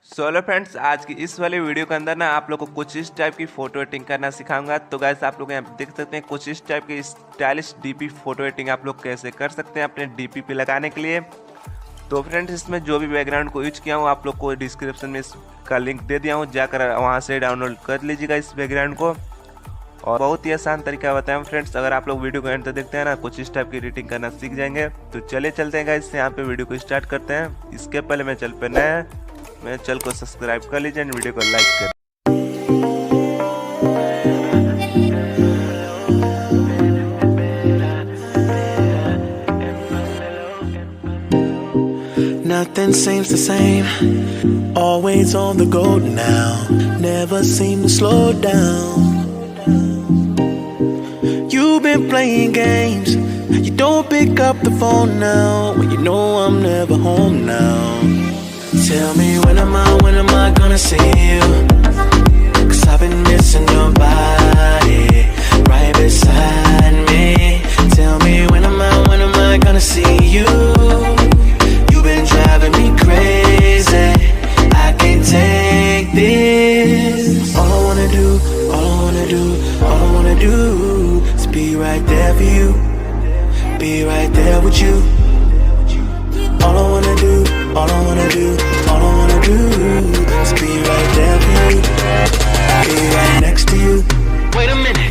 Solo friends, आज की इस वाले वीडियो के अंदर ना आप लोग को कुछ इस टाइप की फोटो एडिटिंग करना सिखाऊंगा। तो गाइस आप लोग यहाँ देख सकते हैं कुछ इस टाइप की स्टाइलिश डीपी फोटो एडिटिंग आप लोग कैसे कर सकते हैं अपने डीपी पे लगाने के लिए। तो फ्रेंड्स इसमें जो भी बैकग्राउंड को यूज किया हूँ आप लोग को डिस्क्रिप्शन में इसका लिंक दे दिया हूँ, जाकर वहाँ से डाउनलोड कर लीजिएगा इस बैकग्राउंड को। और बहुत ही आसान तरीका बताया फ्रेंड्स, अगर आप लोग वीडियो को एंड तक देखते हैं ना कुछ इस टाइप की एडिटिंग करना सीख जाएंगे। तो चलिए चलते हैं गाइस, यहाँ पे वीडियो को स्टार्ट करते हैं। इसके पहले मैं चल पे नया मेरे चैनल को सब्सक्राइब कर लीजिए एंड वीडियो को लाइक कर। Nothing seems the same, always on the go now, never seem to slow down. You've been playing games, you don't pick up the phone now, when you know I'm never home now. Tell me when am I gonna see you? 'Cause I've been missing your body right beside me. Tell me when am I gonna see you? You've been driving me crazy, I can't take this. All I wanna do is be right there for you, be right there with you. All I wanna do is be right there for you, be right next to you. Wait a minute.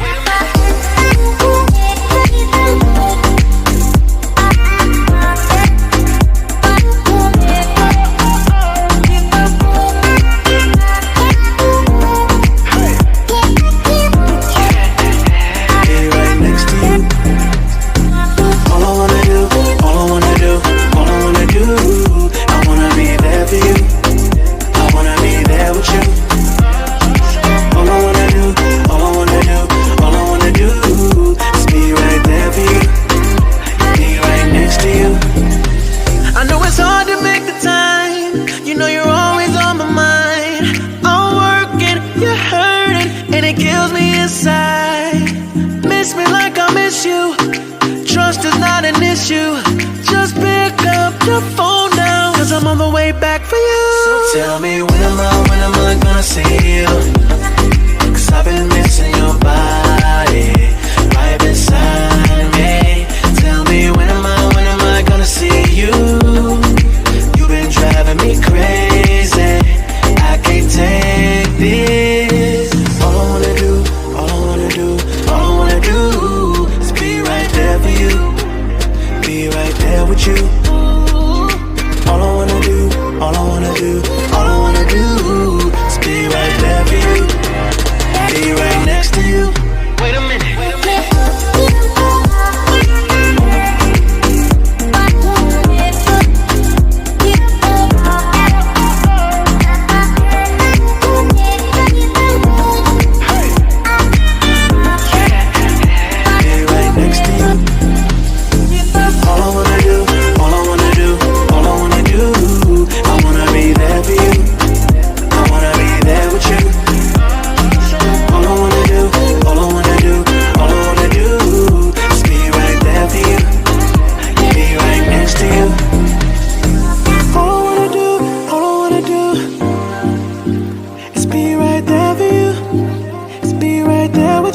It kills me inside. Miss me like I miss you. Trust is not an issue. Just pick up the phone now, 'cause I'm on the way back for you. So tell me when am I gonna see you? 'Cause I've been missing your body right beside me. Tell me when am I gonna see you? You've been driving me crazy, I can't take this. All I wanna do is be right there for you, be right there with you. All I wanna do is be right there for you, be right next to you. Wait a minute.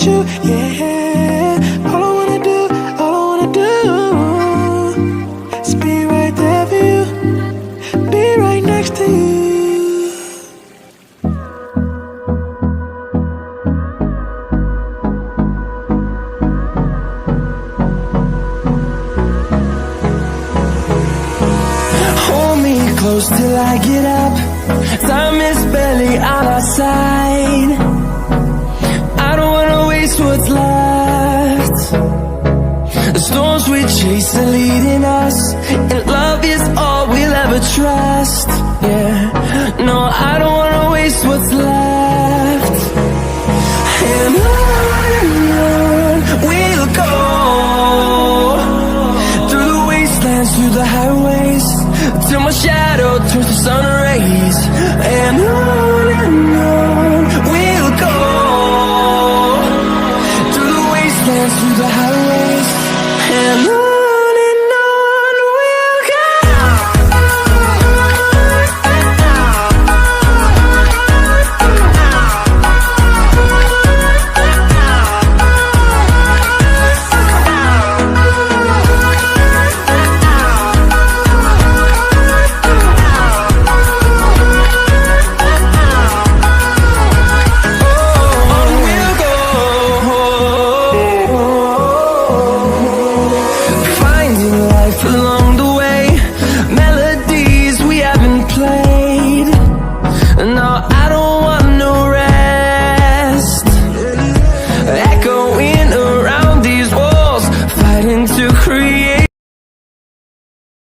You, yeah. All I wanna do is be right there for you, be right next to you. Hold me close till I get up. Time is barely on our side. What's left? The storms we chase are leading us, and love is all we'll ever trust. Yeah.